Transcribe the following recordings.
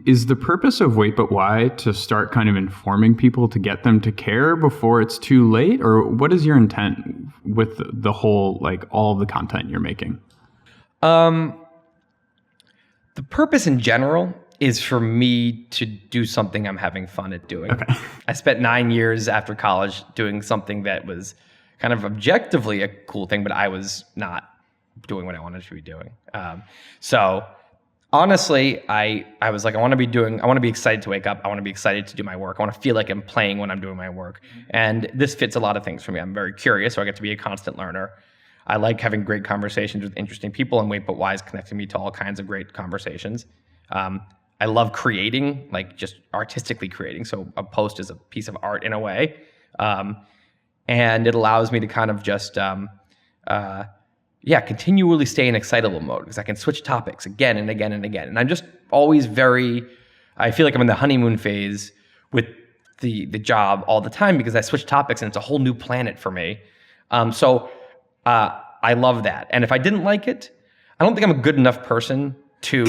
is the purpose of Wait But Why to start kind of informing people to get them to care before it's too late? Or what is your intent with the whole, like all of the content you're making? The purpose in general is for me to do something I'm having fun at doing. Okay. I spent 9 years after college doing something that was kind of objectively a cool thing, but I was not doing what I wanted to be doing. So honestly, I was like, I want to be excited to wake up. I want to be excited to do my work. I want to feel like I'm playing when I'm doing my work. And this fits a lot of things for me. I'm very curious, so I get to be a constant learner. I like having great conversations with interesting people, and Wait But Why is connecting me to all kinds of great conversations. I love creating, like just artistically creating. So a post is a piece of art in a way. And it allows me to kind of just, continually stay in excitable mode because I can switch topics again and again and again. And I'm just always I feel like I'm in the honeymoon phase with the job all the time because I switch topics and it's a whole new planet for me. So I love that. And if I didn't like it, I don't think I'm a good enough person to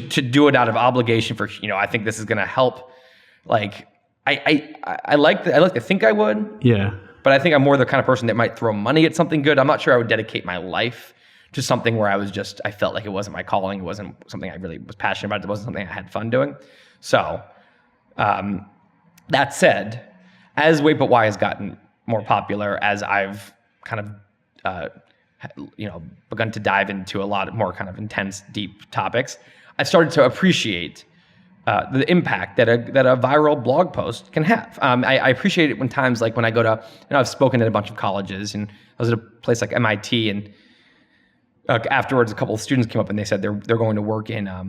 do it out of obligation for, I think this is going to help. Like I like to think I would. Yeah. But I think I'm more the kind of person that might throw money at something good. I'm not sure I would dedicate my life to something where I felt like it wasn't my calling. It wasn't something I really was passionate about. It wasn't something I had fun doing. So that said, as Wait But Why has gotten more popular, as I've kind of begun to dive into a lot more kind of intense, deep topics, I started to appreciate the impact that a viral blog post can have. I appreciate it when times like when I go to, I've spoken at a bunch of colleges, and I was at a place like MIT, and afterwards a couple of students came up and they said they're going to work in, I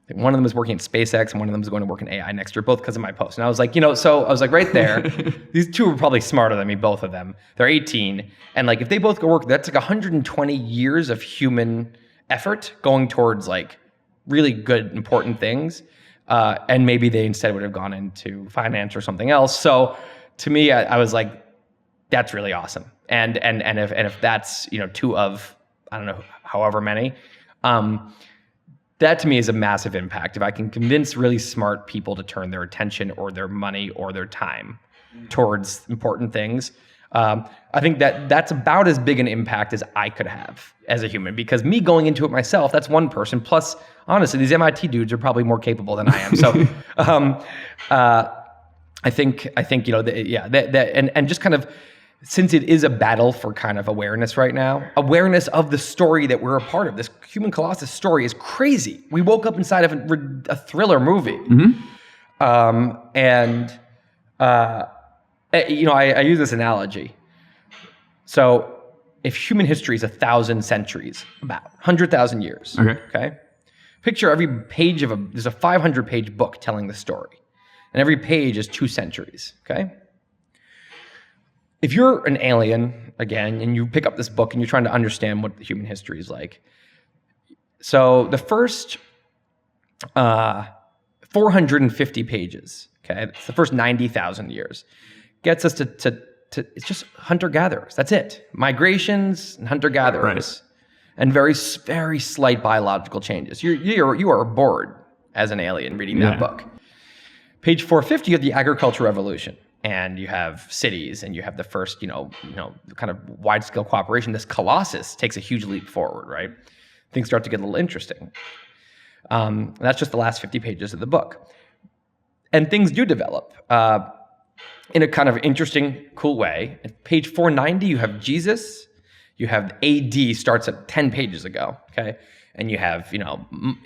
think one of them is working at SpaceX and one of them is going to work in AI next year, both because of my post. And I was like, so I was like right there, these two are probably smarter than me, both of them. They're 18. And like, if they both go work, that's like 120 years of human effort going towards like really good, important things. And maybe they instead would have gone into finance or something else. So to me, I was like, that's really awesome. And if that's, two of, I don't know, however many, that to me is a massive impact. If I can convince really smart people to turn their attention or their money or their time towards important things, I think that's about as big an impact as I could have as a human, because me going into it myself, that's one person. Plus, honestly, these MIT dudes are probably more capable than I am. So I think and just kind of, since it is a battle for kind of awareness right now, awareness of the story that we're a part of. This human colossus story is crazy. We woke up inside of a thriller movie. Mm-hmm. I use this analogy. So if human history is 1,000 centuries, about 100,000 years, okay? Picture every page there's a 500-page book telling the story. And every page is 2 centuries, okay? If you're an alien, again, and you pick up this book and you're trying to understand what the human history is like. So the first 450 pages, okay, it's the first 90,000 years, gets us to it's just hunter-gatherers. That's it. Migrations and hunter-gatherers. Right. And very, very slight biological changes. You are bored as an alien reading that book. Page 450, you have the agricultural revolution. And you have cities, and you have the first, kind of wide-scale cooperation. This colossus takes a huge leap forward, right? Things start to get a little interesting. That's just the last 50 pages of the book. And things do develop in a kind of interesting, cool way. At page 490, you have Jesus. You have AD starts at 10 pages ago, okay? And you have,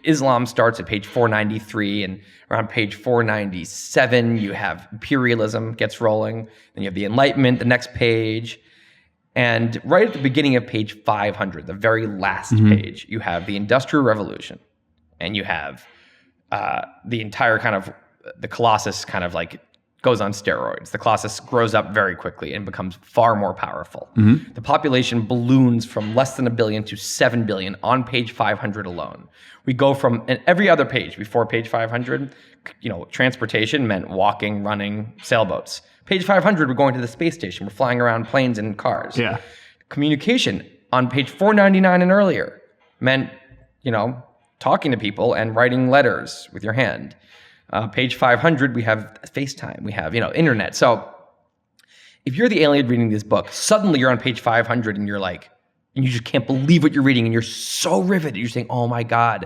Islam starts at page 493, and around page 497, you have imperialism gets rolling. Then you have the Enlightenment, the next page. And right at the beginning of page 500, the very last page, you have the Industrial Revolution. And you have the entire kind of, the Colossus kind of like goes on steroids. The Colossus grows up very quickly and becomes far more powerful. Mm-hmm. The population balloons from less than 1 billion to 7 billion on page 500 alone. We go from, and every other page before page 500, transportation meant walking, running, sailboats. Page 500, we're going to the space station. We're flying around planes and cars. Yeah. Communication on page 499 and earlier meant, talking to people and writing letters with your hand. Page 500, we have FaceTime, we have, internet. So if you're the alien reading this book, suddenly you're on page 500 and you're like, and you just can't believe what you're reading and you're so riveted. You're saying, oh my God,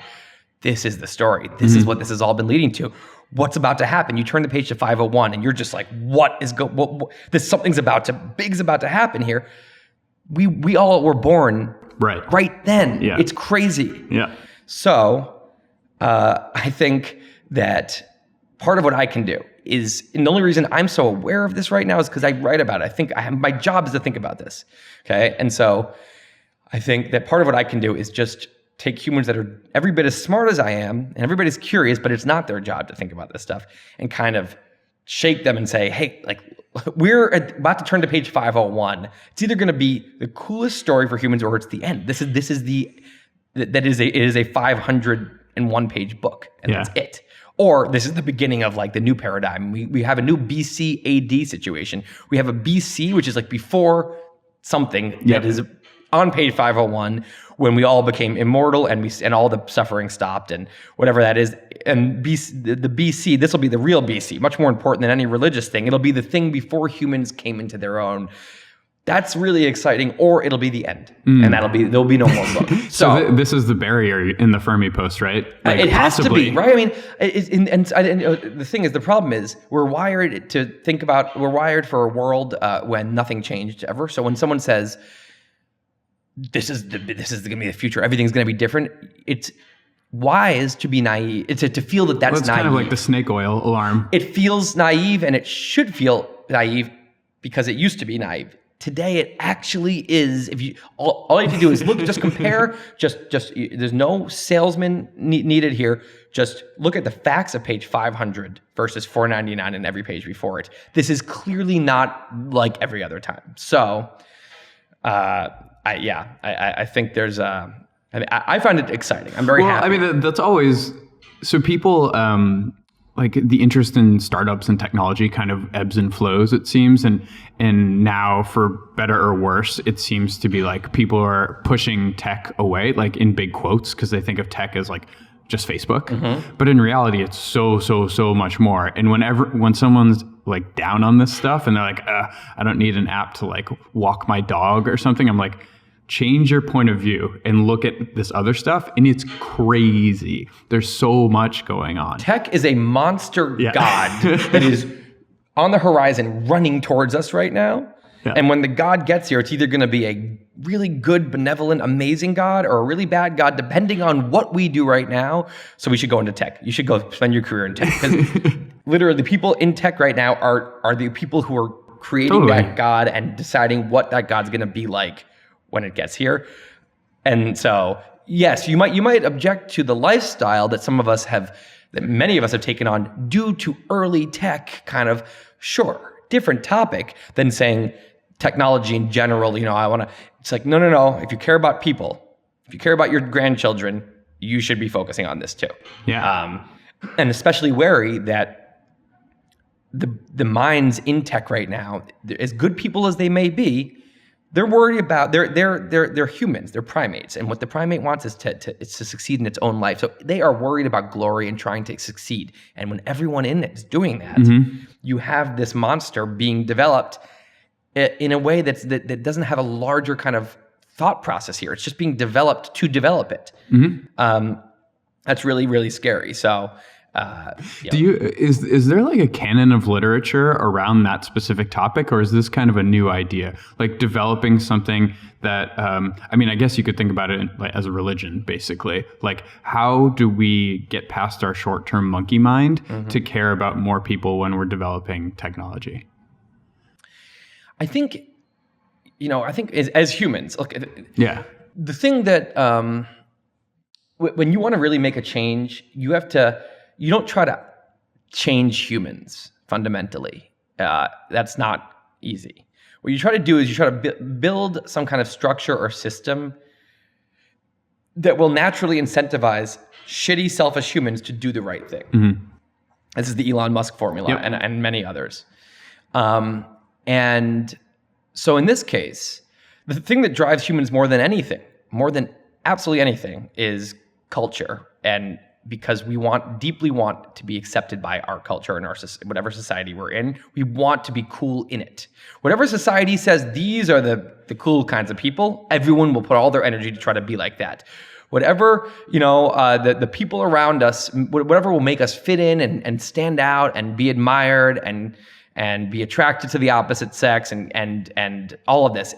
this is the story. This is what this has all been leading to. What's about to happen? You turn the page to 501 and you're just like, this something's big's about to happen here. We all were born right then. Yeah. It's crazy. Yeah. So I think that part of what I can do is, and the only reason I'm so aware of this right now is because I write about it. My job is to think about this. Okay. And so I think that part of what I can do is just take humans that are every bit as smart as I am, and everybody's curious, but it's not their job to think about this stuff, and kind of shake them and say, hey, like, we're about to turn to page 501. It's either going to be the coolest story for humans or it's the end. It is a 501 page book, and that's it. Or this is the beginning of like the new paradigm. We have a new BC AD situation. We have a BC, which is like before something that is on page 501, when we all became immortal and all the suffering stopped and whatever that is. And the BC, this will be the real BC, much more important than any religious thing. It'll be the thing before humans came into their own. That's really exciting, or it'll be the end, and there'll be no more book. So this is the barrier in the Fermi post, right? Like it has to be, right? I mean, the thing is, the problem is we're wired for a world when nothing changed ever. So when someone says, this is going to be the future, everything's going to be different, it's wise to be naive. It's to feel that's naive. It's kind of like the snake oil alarm. It feels naive, and it should feel naive because it used to be naive. Today, it actually is. If you all you have to do is look, just compare. Just there's no salesman needed here. Just look at the facts of page 500 versus 499 and every page before it. This is clearly not like every other time. So, I think there's I find it exciting. I'm very happy. I mean, that's always so. People like the interest in startups and technology kind of ebbs and flows, it seems, and now, for better or worse, it seems to be like people are pushing tech away, like in big quotes, because they think of tech as like just Facebook. But in reality, it's so much more. And when someone's like down on this stuff and they're like, I don't need an app to like walk my dog or something, I'm like, change your point of view and look at this other stuff, and it's crazy. There's so much going on. Tech is a monster god that is on the horizon running towards us right now. Yeah. And when the god gets here, it's either going to be a really good, benevolent, amazing god or a really bad god, depending on what we do right now. So we should go into tech. You should go spend your career in tech. Because literally the people in tech right now are the people who are creating that god and deciding what that god's going to be like when it gets here. And so, yes, you might object to the lifestyle that many of us have taken on due to early tech kind of, sure, different topic than saying technology in general. It's like, no. If you care about people, if you care about your grandchildren, you should be focusing on this too. Yeah. And especially wary that the minds in tech right now, as good people as they may be, they're worried about they're humans, they're primates, and what the primate wants is to succeed in its own life. So they are worried about glory and trying to succeed. And when everyone in it is doing that, you have this monster being developed in a way that doesn't have a larger kind of thought process here. It's just being developed to develop it. That's really, really scary. So. Is there like a canon of literature around that specific topic, or is this kind of a new idea, like developing something that I guess you could think about it as a religion, basically? Like, how do we get past our short-term monkey mind to care about more people when we're developing technology? I think as humans, look, the thing that when you want to really make a change, you don't try to change humans fundamentally. That's not easy. What you try to do is you try to build some kind of structure or system that will naturally incentivize shitty, selfish humans to do the right thing. This is the Elon Musk formula and many others. And so in this case, the thing that drives humans more than absolutely anything, is culture, and because we deeply want to be accepted by our culture and our whatever society we're in, we want to be cool in it. Whatever society says, these are the cool kinds of people, everyone will put all their energy to try to be like that. Whatever, the people around us, whatever will make us fit in and stand out and be admired and be attracted to the opposite sex and all of this.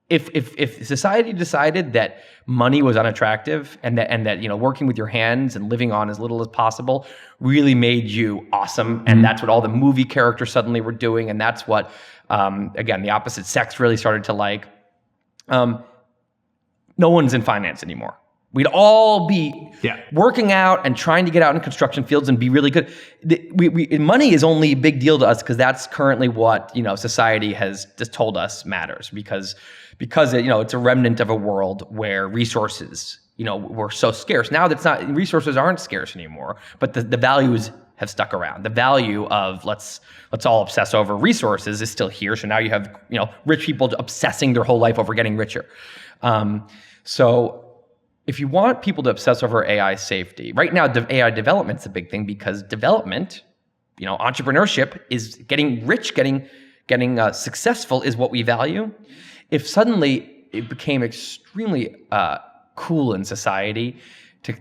If society decided that money was unattractive and that working with your hands and living on as little as possible really made you awesome, and that's what all the movie characters suddenly were doing, and that's what again the opposite sex really started to like, no one's in finance anymore. We'd all be working out and trying to get out in construction fields and be really good. Money is only a big deal to us because that's currently what society has just told us matters, because it's a remnant of a world where resources were so scarce. Now resources aren't scarce anymore, but the values have stuck around. The value of let's all obsess over resources is still here. So now you have rich people obsessing their whole life over getting richer. So if you want people to obsess over AI safety, right now AI development's a big thing, because development, entrepreneurship is getting rich, getting successful is what we value. If suddenly it became extremely cool in society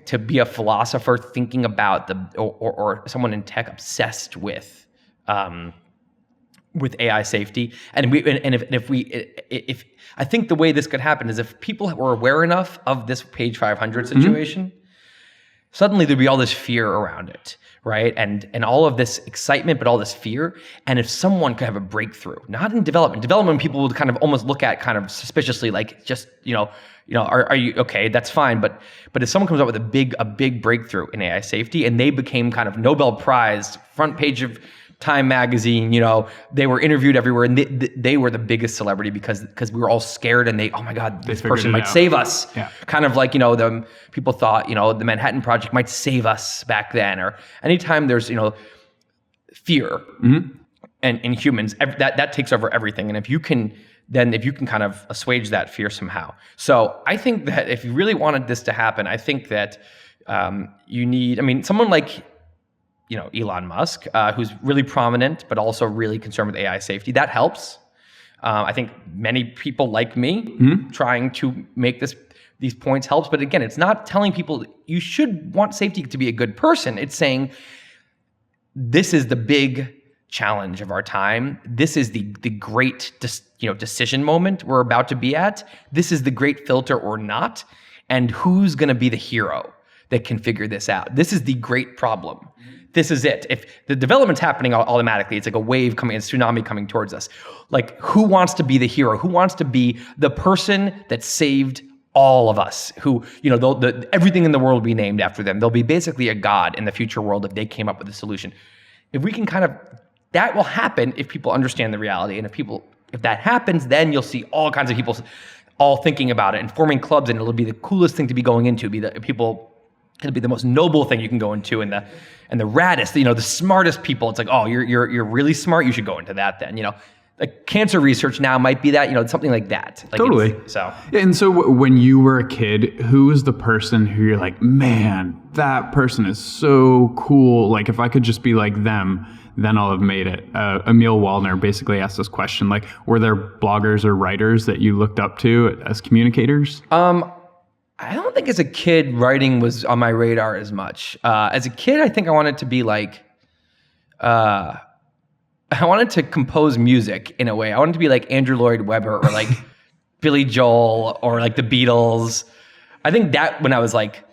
to be a philosopher thinking about or someone in tech obsessed with AI safety, if I think the way this could happen is if people were aware enough of this page 500 situation, suddenly there'd be all this fear around it, right? And all of this excitement, but all this fear. And if someone could have a breakthrough, not in development people would kind of almost look at kind of suspiciously, like just, are you okay? That's fine. But if someone comes up with a big breakthrough in AI safety and they became kind of Nobel Prize, front page of Time magazine, they were interviewed everywhere, and they were the biggest celebrity because we were all scared, and oh my God, this person might save us. Yeah. Kind of like, the people thought, the Manhattan Project might save us back then, or anytime there's, fear in humans, that takes over everything. And if you can kind of assuage that fear somehow. So I think that if you really wanted this to happen, I think that you need, someone like, Elon Musk, who's really prominent, but also really concerned with AI safety. That helps. I think many people like me trying to make these points helps. But again, it's not telling people you should want safety to be a good person. It's saying this is the big challenge of our time. This is the great decision moment we're about to be at. This is the great filter or not. And who's going to be the hero that can figure this out? This is the great problem. This is it. If the development's happening automatically, it's like a wave coming, a tsunami coming towards us. Like, who wants to be the hero? Who wants to be the person that saved all of us? Who, everything in the world will be named after them. They'll be basically a god in the future world if they came up with a solution. If we can that will happen if people understand the reality. And if that happens, then you'll see all kinds of people all thinking about it and forming clubs, and it'll be the coolest thing to be going into. It'll be the most noble thing you can go into, and the raddest, the smartest people. It's like, oh, you're really smart. You should go into that then. Like cancer research now might be that, something like that. Like totally. And so when you were a kid, who was the person who you're like, man, that person is so cool. Like if I could just be like them, then I'll have made it. Emil Wallner basically asked this question, like, were there bloggers or writers that you looked up to as communicators? I don't think as a kid writing was on my radar as much. As a kid, I think I wanted to be like, I wanted to compose music in a way. I wanted to be like Andrew Lloyd Webber or like Billy Joel or like the Beatles. I think that when I was like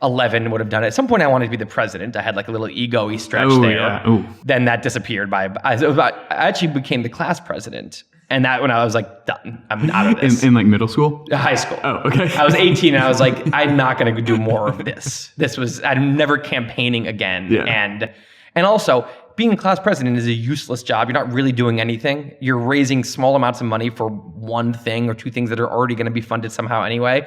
11 would have done it. At some point I wanted to be the president. I had like a little ego-y stretch there. Yeah. Then that disappeared I actually became the class president. And that when I was like, done, I'm out of this. In like middle school? High school. Oh, okay. I was 18 and I was like, I'm not going to do more of this. I'm never campaigning again. Yeah. And also, being a class president is a useless job. You're not really doing anything. You're raising small amounts of money for one thing or two things that are already going to be funded somehow anyway.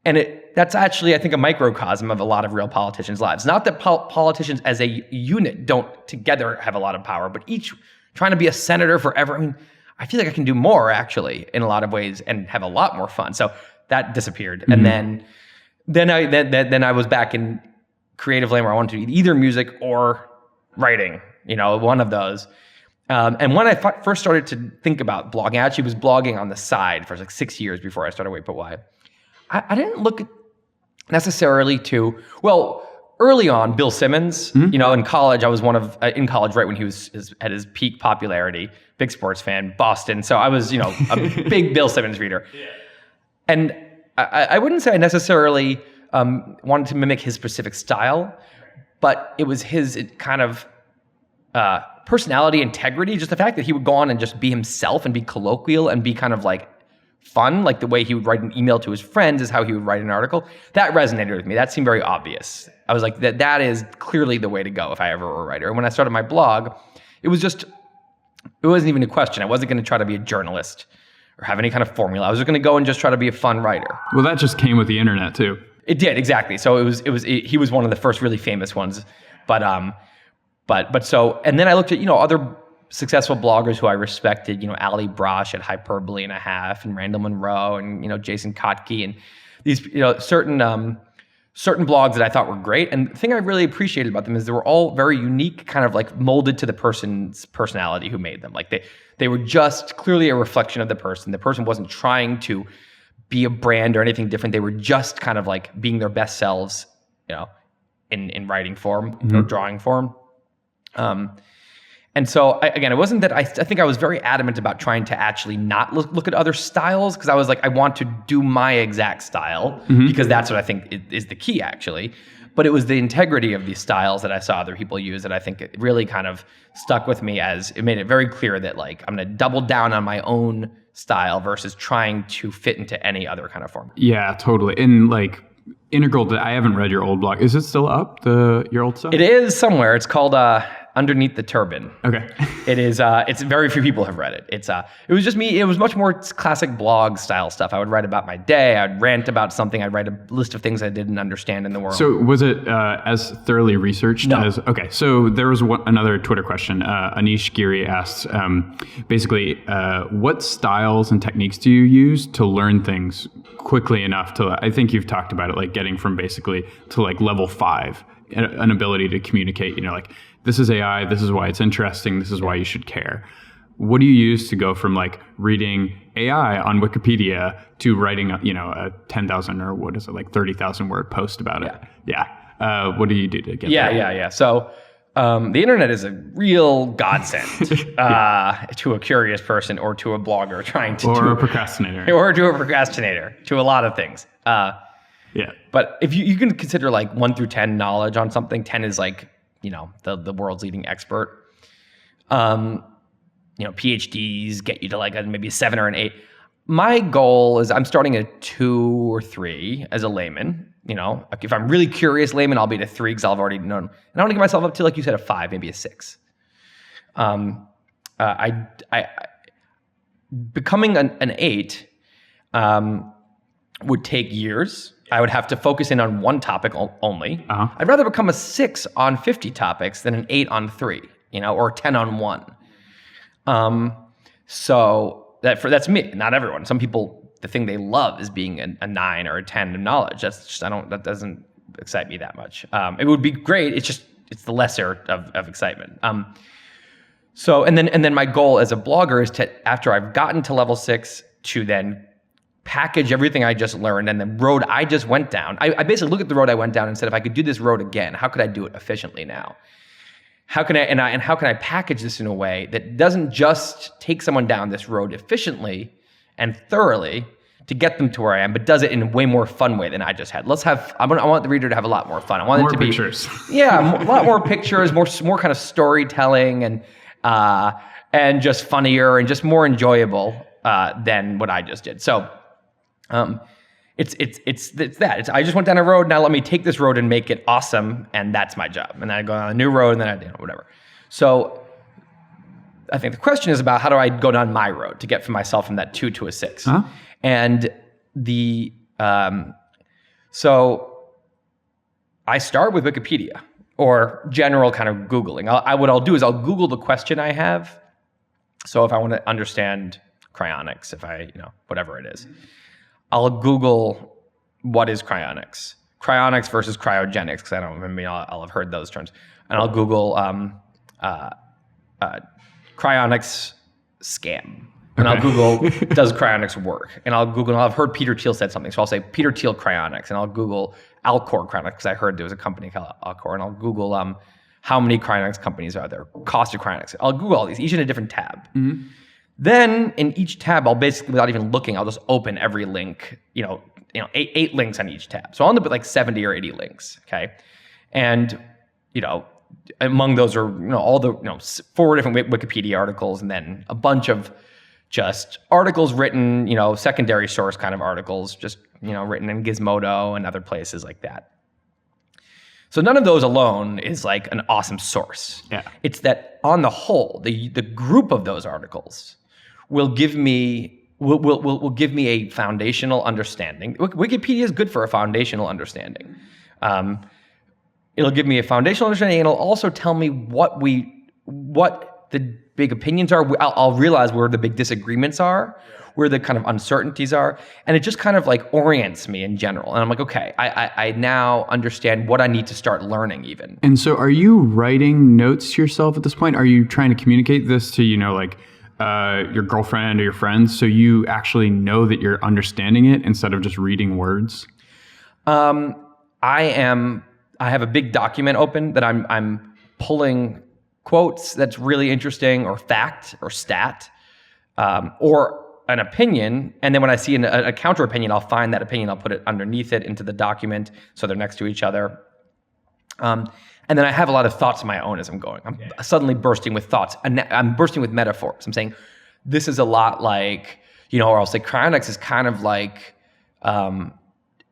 And that's actually, I think, a microcosm of a lot of real politicians' lives. Not that politicians as a unit don't together have a lot of power, but each trying to be a senator forever. I feel like I can do more actually in a lot of ways and have a lot more fun. So that disappeared. Mm-hmm. And then then I was back in creative lane where I wanted to do either music or writing, one of those. And when I first started to think about blogging, I actually was blogging on the side for like 6 years before I started Wait But Why. I didn't look necessarily to, well, early on, Bill Simmons, in college, I was in college right when he was at his peak popularity, big sports fan, Boston. So I was, a big Bill Simmons reader. Yeah. And I wouldn't say I necessarily wanted to mimic his specific style, but it was his kind of personality, integrity, just the fact that he would go on and just be himself and be colloquial and be kind of like fun, like the way he would write an email to his friends is how he would write an article. That resonated with me. That seemed very obvious. I was like, that is clearly the way to go if I ever were a writer. And when I started my blog, it wasn't even a question. I wasn't going to try to be a journalist or have any kind of formula. I was just going to go and just try to be a fun writer. Well, that just came with the internet too. It did, exactly. So he was one of the first really famous ones. But so, and then I looked at, other successful bloggers who I respected, Ali Brosh at Hyperbole and a Half, and Randall Monroe, and, Jason Kotke, and these, certain blogs that I thought were great. And the thing I really appreciated about them is they were all very unique, kind of like molded to the person's personality who made them. Like they were just clearly a reflection of the person. The person wasn't trying to be a brand or anything different. They were just kind of like being their best selves, in writing form or drawing form. And so again, it wasn't that I think I was very adamant about trying to actually not look at other styles, because I was like, I want to do my exact style because that's what I think is the key actually. But it was the integrity of these styles that I saw other people use that I think it really kind of stuck with me, as it made it very clear that like I'm going to double down on my own style versus trying to fit into any other kind of form. Yeah, totally. And like integral to, I haven't read your old blog. Is it still up, your old stuff? It is somewhere. It's called Underneath the Turban. Okay. It is, it's very few people have read it. It was just me. It was much more classic blog style stuff. I would write about my day. I'd rant about something. I'd write a list of things I didn't understand in the world. So was it as thoroughly researched as, okay. So there was another Twitter question. Anish Giri asks, basically, what styles and techniques do you use to learn things quickly enough to, I think you've talked about it, like getting from basically to like level 5, an ability to communicate, like, this is AI, this is why it's interesting, this is why you should care. What do you use to go from like reading AI on Wikipedia to writing, a 10,000 or what is it, like 30,000 word post about it? Yeah. What do you do to get there? Yeah. So the internet is a real godsend to a curious person or to a blogger trying to a procrastinator. Or to a procrastinator, to a lot of things. Yeah. But if you can consider like 1 through 10 knowledge on something, 10 is like, the world's leading expert. PhDs get you to like maybe a 7 or an 8. My goal is I'm starting at 2 or 3 as a layman. If I'm really curious layman, I'll be at a 3 because I've already known. And I want to get myself up to, like you said, a 5, maybe a 6. Becoming an 8 would take years. I would have to focus in on one topic only. I'd rather become a 6 on 50 topics than an 8 on 3, or 10 on 1. So that's me, not everyone. Some people, the thing they love is being a 9 or a 10 in knowledge. That doesn't excite me that much. It would be great. It's the lesser of excitement. So, and then my goal as a blogger is to, after I've gotten to level 6, to then package everything I just learned and the road I just went down. I basically look at the road I went down and said, if I could do this road again, how could I do it efficiently now? How can I package this in a way that doesn't just take someone down this road efficiently and thoroughly to get them to where I am, but does it in a way more fun way than I just had. I want the reader to have a lot more fun. I want more it to pictures. Yeah, a lot more pictures, more kind of storytelling and just funnier and just more enjoyable than what I just did. So it's that. I just went down a road. Now let me take this road and make it awesome, and that's my job. And then I go on a new road, and then whatever. So I think the question is about how do I go down my road to get myself from that 2 to a 6. And so I start with Wikipedia or general kind of Googling. What I'll do is I'll Google the question I have. So if I want to understand cryonics, if I, whatever it is, I'll Google what is cryonics? Cryonics versus cryogenics, because I don't remember, I'll have heard those terms. And I'll Google cryonics scam. And I'll Google, does cryonics work? And I've heard Peter Thiel said something. So I'll say Peter Thiel cryonics, and I'll Google Alcor cryonics, because I heard there was a company called Alcor. And I'll Google how many cryonics companies are there, cost of cryonics. I'll Google all these, each in a different tab. Mm-hmm. Then in each tab, I'll basically, without even looking, I'll just open every link, eight links on each tab. So I'll end up with like 70 or 80 links, okay? And, among those are, all the, 4 different Wikipedia articles, and then a bunch of just articles written, secondary source kind of articles, just, written in Gizmodo and other places like that. So none of those alone is like an awesome source. Yeah. It's that on the whole, the group of those articles will give me a foundational understanding. Wikipedia is good for a foundational understanding. It'll give me a foundational understanding, and it'll also tell me what the big opinions are. I'll realize where the big disagreements are, where the kind of uncertainties are, and it just kind of like orients me in general. And I'm like, okay, I now understand what I need to start learning even. And so are you writing notes to yourself at this point? Are you trying to communicate this to, your girlfriend or your friends, so you actually know that you're understanding it instead of just reading words? I have a big document open that I'm pulling quotes that's really interesting, or fact, or stat, or an opinion. And then when I see a counter opinion, I'll find that opinion, I'll put it underneath it into the document so they're next to each other. And then I have a lot of thoughts of my own as I'm going. I'm suddenly bursting with thoughts, and I'm bursting with metaphors. I'm saying, this is a lot like, or I'll say cryonics is kind of like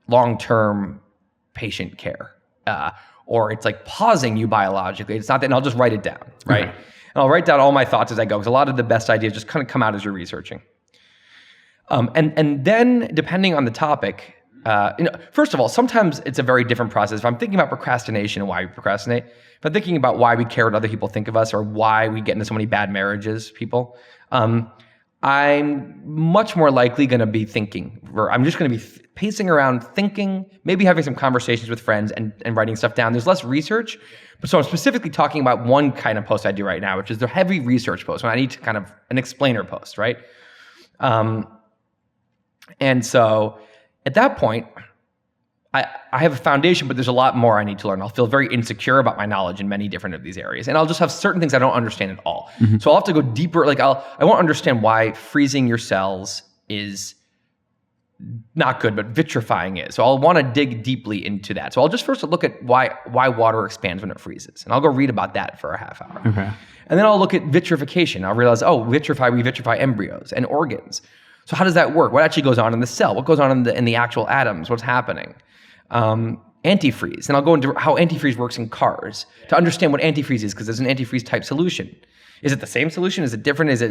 long-term patient care. Or it's like pausing you biologically. It's not that, and I'll just write it down, right? Okay. And I'll write down all my thoughts as I go, because a lot of the best ideas just kind of come out as you're researching. And then depending on the topic, first of all, sometimes it's a very different process. If I'm thinking about procrastination and why we procrastinate, if I'm thinking about why we care what other people think of us, or why we get into so many bad marriages, I'm much more likely going to be thinking. I'm just going to be pacing around, thinking, maybe having some conversations with friends and writing stuff down. There's less research. But so I'm specifically talking about one kind of post I do right now, which is the heavy research post, when I need to kind of an explainer post, right? And so at that point, I have a foundation, but there's a lot more I need to learn. I'll feel very insecure about my knowledge in many different of these areas. And I'll just have certain things I don't understand at all. Mm-hmm. So I'll have to go deeper. Like I won't understand why freezing your cells is not good, but vitrifying is. So I'll want to dig deeply into that. So I'll just first look at why water expands when it freezes. And I'll go read about that for a half hour. Okay. And then I'll look at vitrification. I'll realize, we vitrify embryos and organs. So how does that work? What actually goes on in the cell? What goes on in the actual atoms? What's happening? Antifreeze. And I'll go into how antifreeze works in cars to understand what antifreeze is, because there's an antifreeze type solution. Is it the same solution? Is it different? Is it,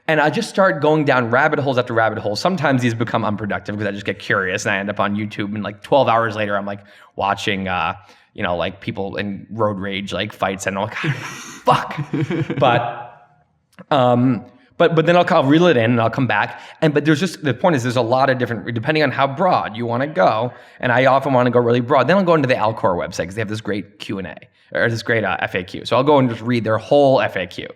and I just start going down rabbit holes after rabbit holes. Sometimes these become unproductive because I just get curious and I end up on YouTube, and like 12 hours later, I'm like watching, like people in road rage, like fights, and I'm like, fuck. But then I'll reel it in and I'll come back. But the point is, there's a lot of different, depending on how broad you want to go. And I often want to go really broad. Then I'll go into the Alcor website, because they have this great Q&A, or this great FAQ. So I'll go and just read their whole FAQ.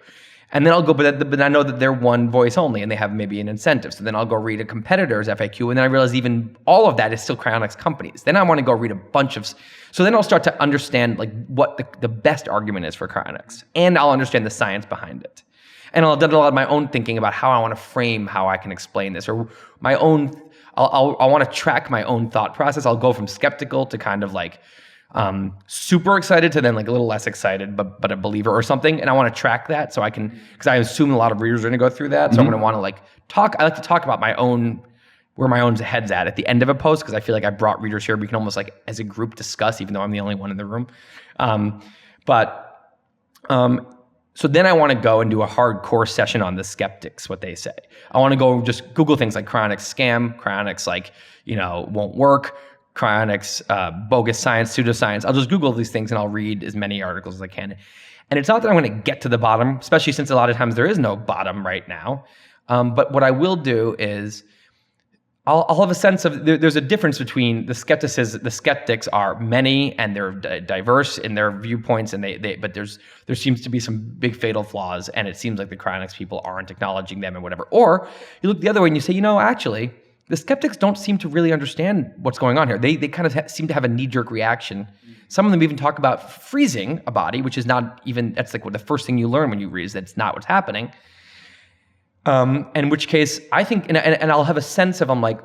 And then I'll go, but I know that they're one voice only, and they have maybe an incentive. So then I'll go read a competitor's FAQ. And then I realize even all of that is still cryonics companies. Then I want to go read a bunch of, so then I'll start to understand like what the best argument is for cryonics. And I'll understand the science behind it. And I'll have done a lot of my own thinking about how I want to frame how I can explain this, or my own, I want to track my own thought process. I'll go from skeptical to kind of like super excited to then like a little less excited, but a believer or something. And I want to track that so I can, because I assume a lot of readers are going to go through that. So I'm going to want to like I like to talk about my own, where my own head's at the end of a post, because I feel like I brought readers here. We can almost like as a group discuss, even though I'm the only one in the room. So then I want to go and do a hardcore session on the skeptics, what they say. I want to go just Google things like cryonics scam, cryonics like, won't work, cryonics, bogus science, pseudoscience. I'll just Google these things and I'll read as many articles as I can. And it's not that I'm going to get to the bottom, especially since a lot of times there is no bottom right now. But what I will do is I'll have a sense of there's a difference between the skeptics are many and they're diverse in their viewpoints, and but there seems to be some big fatal flaws, and it seems like the cryonics people aren't acknowledging them and whatever. Or you look the other way and you say, actually, the skeptics don't seem to really understand what's going on here. They kind of seem to have a knee-jerk reaction. Some of them even talk about freezing a body, which is not even, that's like the first thing you learn when you read is that's not what's happening. In which case, I think, and I'll have a sense of, I'm like,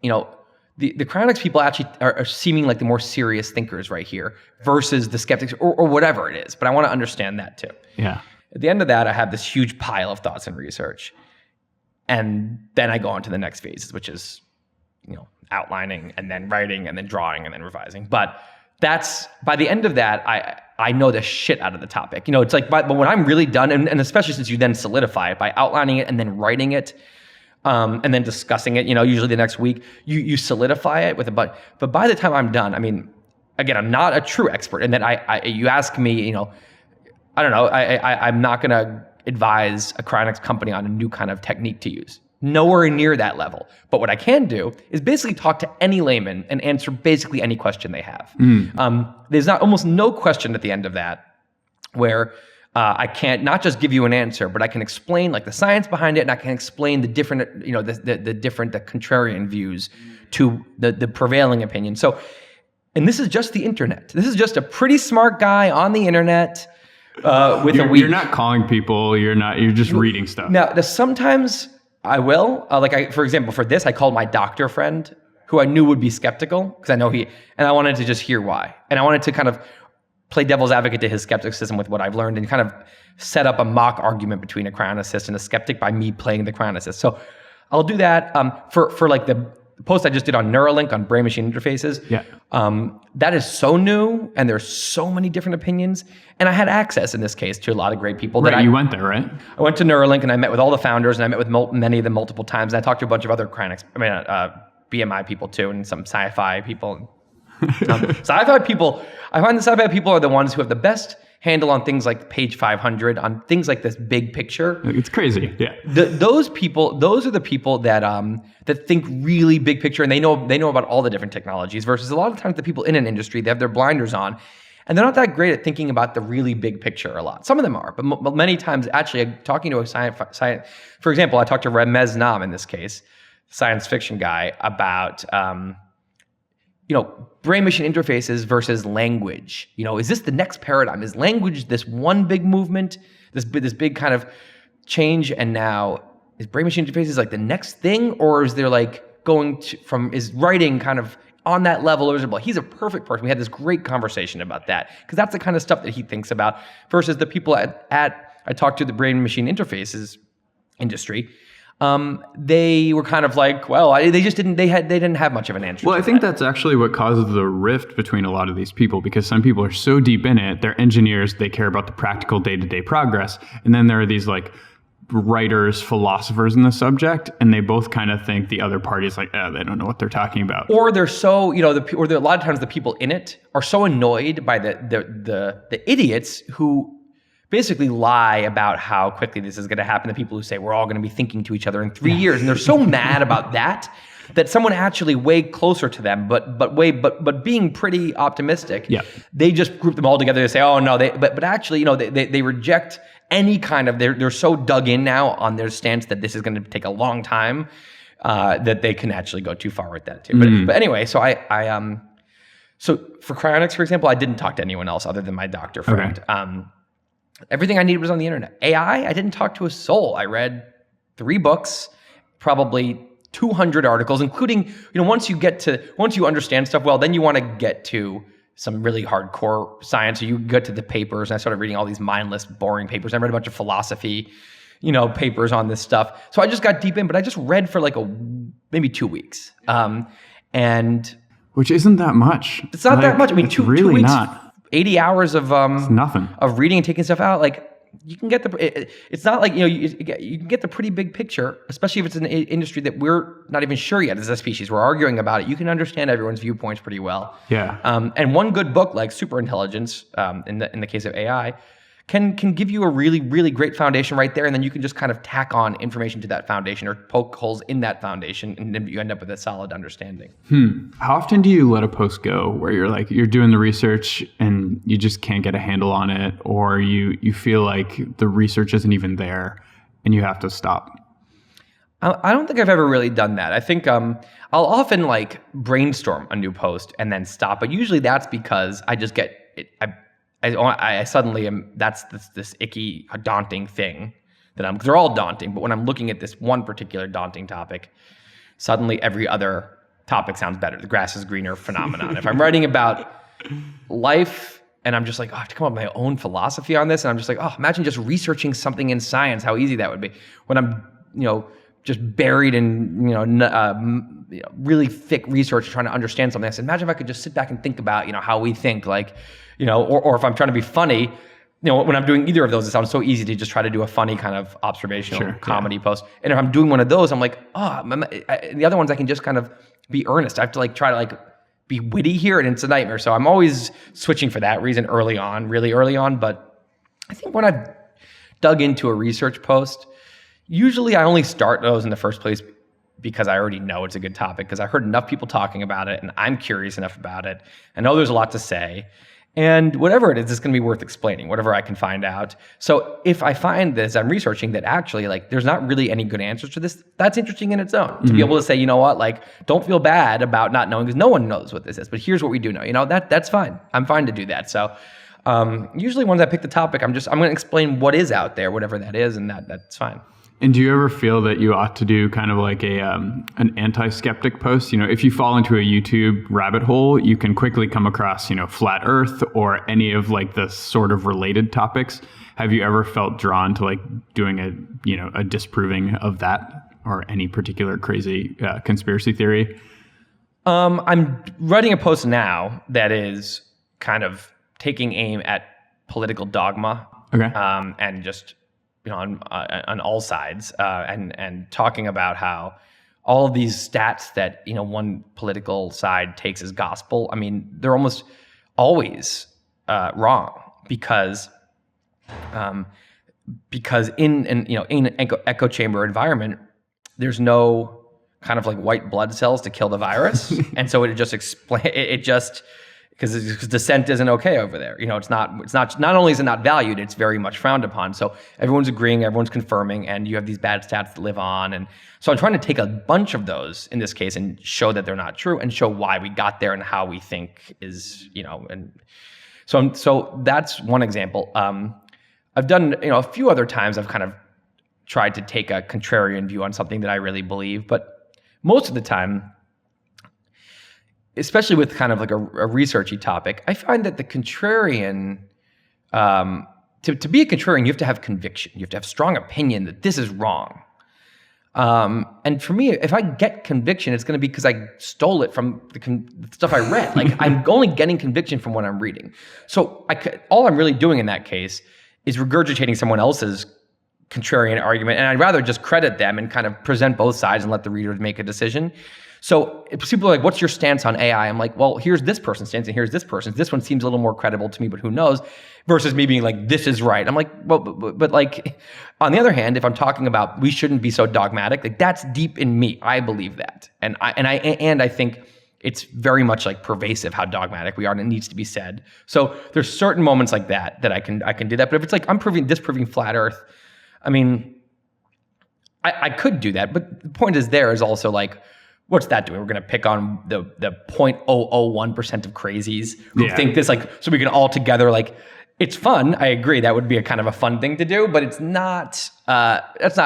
the cryonics people actually are seeming like the more serious thinkers right here versus the skeptics or whatever it is. But I want to understand that too. Yeah. At the end of that, I have this huge pile of thoughts and research. And then I go on to the next phases, which is, outlining and then writing and then drawing and then revising. But that's, by the end of that, I know the shit out of the topic. It's like, but when I'm really done, and especially since you then solidify it by outlining it and then writing it, and then discussing it, usually the next week, you solidify it with a but by the time I'm done, I mean, again, I'm not a true expert, and then you ask me, I don't know, I'm not going to advise a cryonics company on a new kind of technique to use. Nowhere near that level. But what I can do is basically talk to any layman and answer basically any question they have. There's almost no question at the end of that where I can't not just give you an answer, but I can explain like the science behind it, and I can explain the different, the different, the contrarian views to the prevailing opinion. So, and this is just the internet. This is just a pretty smart guy on the internet with a week. You're not calling people. You're just reading stuff. Now, sometimes I will. For example, for this, I called my doctor friend who I knew would be skeptical because I know and I wanted to just hear why. And I wanted to kind of play devil's advocate to his skepticism with what I've learned and kind of set up a mock argument between a cryonicist and a skeptic by me playing the cryonicist. So I'll do that for like the post I just did on Neuralink on brain-machine interfaces. Yeah. That is so new, and there's so many different opinions. And I had access in this case to a lot of great people. Right, you went there, right? I went to Neuralink and I met with all the founders, and I met with many of them multiple times. And I talked to a bunch of other BMI people too, and some sci-fi people. Sci-fi people, I find the sci-fi people are the ones who have the best handle on things like page 500, on things like this big picture. It's crazy, yeah. Those are the people that that think really big picture, and they know about all the different technologies. Versus a lot of times the people in an industry, they have their blinders on, and they're not that great at thinking about the really big picture. A lot, some of them are, but many times actually talking to a science. For example, I talked to Ramez Nam in this case, science fiction guy, about brain-machine interfaces versus language. Is this the next paradigm? Is language this one big movement, this big kind of change? And now is brain-machine interfaces like the next thing, or is there like is writing kind of on that level? Or he's a perfect person. We had this great conversation about that because that's the kind of stuff that he thinks about. Versus the people I talked to the brain-machine interfaces industry. They were kind of like, well, they didn't have much of an answer. Well, I think that's actually what causes the rift between a lot of these people, because some people are so deep in it, they're engineers, they care about the practical day-to-day progress. And then there are these like writers, philosophers in the subject, and they both kind of think the other party is like, they don't know what they're talking about. Or they're so, a lot of times the people in it are so annoyed by the idiots who basically lie about how quickly this is going to happen. The people who say we're all going to be thinking to each other in 3 years, and they're so mad about that someone actually way closer to them, but being pretty optimistic. Yeah. They just group them all together. They say, oh no, but actually, they reject any kind of. They're so dug in now on their stance that this is going to take a long time that they can actually go too far with that too. But anyway, so so for cryonics, for example, I didn't talk to anyone else other than my doctor friend. Okay. Everything I needed was on the internet. AI, I didn't talk to a soul. I read 3 books, probably 200 articles, including, once you understand stuff well, then you want to get to some really hardcore science. So you get to the papers, and I started reading all these mindless, boring papers. I read a bunch of philosophy, papers on this stuff. So I just got deep in, but I just read for like maybe 2 weeks. And which isn't that much. It's not that much. I mean, two weeks. Not. 80 hours of it's nothing of reading and taking stuff out. Like you can get it's not like you can get the pretty big picture, especially if it's an industry that we're not even sure yet as a species. We're arguing about it. You can understand everyone's viewpoints pretty well. Yeah. And one good book like Superintelligence, in the case of AI, can give you a really, really great foundation right there. And then you can just kind of tack on information to that foundation or poke holes in that foundation. And then you end up with a solid understanding. How often do you let a post go where you're doing the research and you just can't get a handle on it, or you feel like the research isn't even there and you have to stop? I don't think I've ever really done that. I think I'll often like brainstorm a new post and then stop. But usually that's because I just get it. I suddenly am, that's this icky, daunting thing that they're all daunting, but when I'm looking at this one particular daunting topic, suddenly every other topic sounds better. The grass is greener phenomenon. If I'm writing about life and I'm just like, oh, I have to come up with my own philosophy on this, and I'm just like, oh, imagine just researching something in science, how easy that would be. When I'm, just buried in, really thick research trying to understand something, I said, imagine if I could just sit back and think about, how we think, like, or if I'm trying to be funny, when I'm doing either of those, it sounds so easy to just try to do a funny kind of observational comedy post. And if I'm doing one of those, I'm like, the other ones I can just kind of be earnest. I have to like try to like be witty here, and it's a nightmare. So I'm always switching for that reason really early on. But I think when I've dug into a research post, usually I only start those in the first place because I already know it's a good topic, because I heard enough people talking about it and I'm curious enough about it. I know there's a lot to say. And whatever it is, it's going to be worth explaining, whatever I can find out. So if I find this, I'm researching that actually, like, there's not really any good answers to this, that's interesting in its own. To be able to say, you know what, like, don't feel bad about not knowing, because no one knows what this is, but here's what we do know. That's fine. I'm fine to do that. So usually once I pick the topic, I'm going to explain what is out there, whatever that is, and that's fine. And do you ever feel that you ought to do kind of like an anti-skeptic post? If you fall into a YouTube rabbit hole, you can quickly come across, flat Earth or any of like the sort of related topics. Have you ever felt drawn to like doing a disproving of that or any particular crazy conspiracy theory? I'm writing a post now that is kind of taking aim at political dogma. Okay. And just on all sides, and talking about how all of these stats that one political side takes as gospel, I mean, they're almost always wrong, because in an echo chamber environment, there's no kind of like white blood cells to kill the virus, and so because dissent isn't okay over there. It's not only is it not valued, it's very much frowned upon. So everyone's agreeing, everyone's confirming, and you have these bad stats that live on. And so I'm trying to take a bunch of those in this case and show that they're not true, and show why we got there and how we think is, and so that's one example. I've done, a few other times I've kind of tried to take a contrarian view on something that I really believe, but most of the time, especially with kind of like a researchy topic, I find that the contrarian, to be a contrarian, you have to have conviction. You have to have strong opinion that this is wrong. And for me, if I get conviction, it's going to be because I stole it from the stuff I read. Like, I'm only getting conviction from what I'm reading. So all I'm really doing in that case is regurgitating someone else's contrarian argument, and I'd rather just credit them and kind of present both sides and let the readers make a decision. So if people are like, what's your stance on AI? I'm like, well, here's this person's stance and here's this person's. This one seems a little more credible to me, but who knows? Versus me being like, this is right. I'm like, well, but like, on the other hand, if I'm talking about we shouldn't be so dogmatic, like, that's deep in me. I believe that. And I think it's very much like pervasive how dogmatic we are, and it needs to be said. So there's certain moments like that I can do that. But if it's like I'm disproving flat Earth, I mean, I could do that. But the point is also like, what's that doing? We're going to pick on the 0.001% of crazies who think this, like, so we can all together, like, it's fun. I agree. That would be a kind of a fun thing to do, but it's not, it's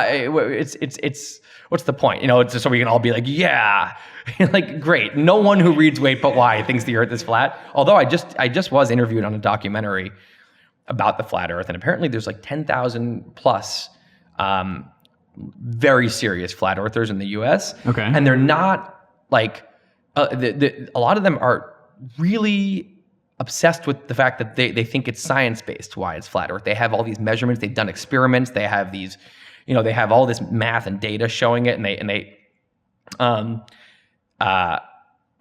what's the point? It's just so we can all be like, yeah, like, great. No one who reads Wait But Why thinks the Earth is flat. Although I just was interviewed on a documentary about the flat Earth, and apparently there's like 10,000 plus, very serious flat earthers in the US. Okay. And they're not like, a lot of them are really obsessed with the fact that they think it's science-based why it's flat Earth. They have all these measurements, they've done experiments, they have these, they have all this math and data showing it, and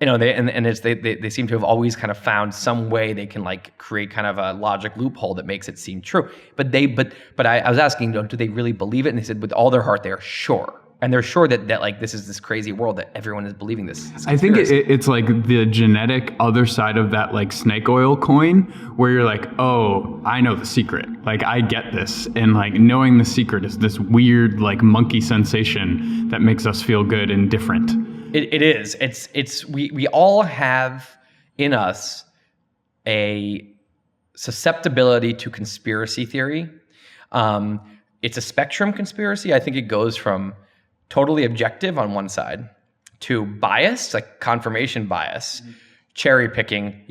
they seem to have always kind of found some way they can like create kind of a logic loophole that makes it seem true. But I was asking, do they really believe it? And they said with all their heart they are sure. And they're sure that like this is this crazy world that everyone is believing this. I think it's like the genetic other side of that like snake oil coin, where you're like, oh, I know the secret. Like I get this, and like knowing the secret is this weird like monkey sensation that makes us feel good and different. It is. We all have in us a susceptibility to conspiracy theory. It's a spectrum conspiracy. I think it goes from totally objective on one side to bias, like confirmation bias, cherry picking,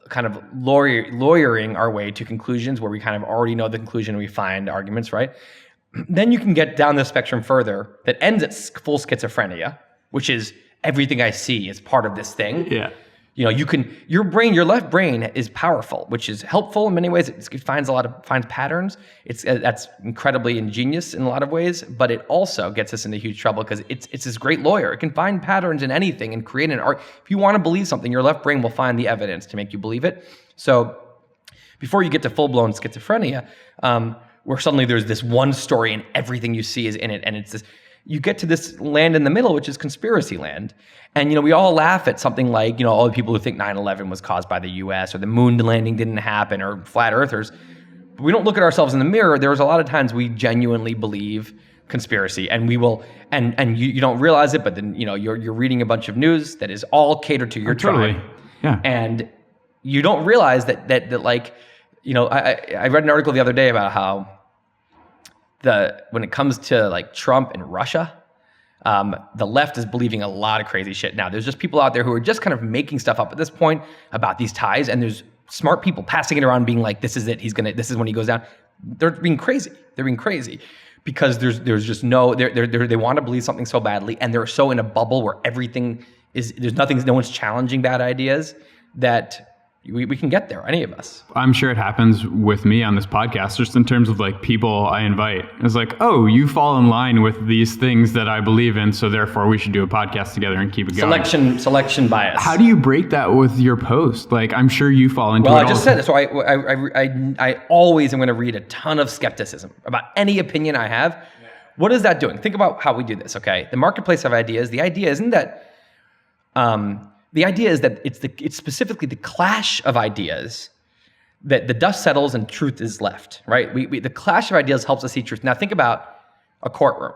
kind of lawyering our way to conclusions where we kind of already know the conclusion and we find arguments, right? Then you can get down the spectrum further that ends at full schizophrenia, which is everything I see is part of this thing. Yeah. Your left brain is powerful, which is helpful in many ways. It finds patterns. That's incredibly ingenious in a lot of ways, but it also gets us into huge trouble because it's this great lawyer. It can find patterns in anything and create an art. If you want to believe something, your left brain will find the evidence to make you believe it. So before you get to full-blown schizophrenia, where suddenly there's this one story and everything you see is in it, and it's this. You get to this land in the middle, which is conspiracy land. And, we all laugh at something like, all the people who think 9/11 was caused by the US or the moon landing didn't happen or flat earthers. But we don't look at ourselves in the mirror. There's a lot of times we genuinely believe conspiracy and we will, and you don't realize it, but then, you're reading a bunch of news that is all catered to your tribe. Yeah. And you don't realize that like, I read an article the other day about how when it comes to like Trump and Russia, the left is believing a lot of crazy shit. Now, there's just people out there who are just kind of making stuff up at this point about these ties, and there's smart people passing it around being like, this is it, this is when he goes down. They're being crazy. They're being crazy because there's just they want to believe something so badly, and they're so in a bubble where everything is, no one's challenging bad ideas that we can get there, any of us. I'm sure it happens with me on this podcast, just in terms of like people I invite. It's like, oh, you fall in line with these things that I believe in, so therefore we should do a podcast together and keep it going. Selection bias. How do you break that with your post? Like, I'm sure you fall into it. Well, I just said it. So I always am going to read a ton of skepticism about any opinion I have. Yeah. What is that doing? Think about how we do this, okay? The marketplace of ideas, the idea isn't that... the idea is that it's specifically the clash of ideas that the dust settles and truth is left, right? The clash of ideas helps us see truth. Now think about a courtroom.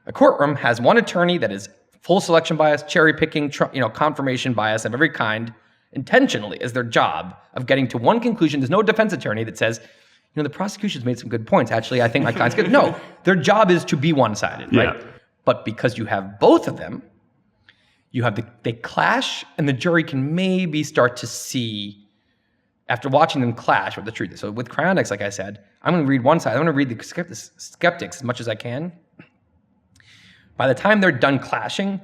A courtroom has one attorney that is full selection bias, cherry picking, confirmation bias of every kind, intentionally as their job of getting to one conclusion. There's no defense attorney that says, the prosecution's made some good points. Actually, I think my client's good. No, their job is to be one-sided, right? Yeah. But because you have both of them, they clash, and the jury can maybe start to see, after watching them clash, what the truth is. So with cryonics, like I said, I'm going to read one side. I'm going to read the skeptics as much as I can. By the time they're done clashing,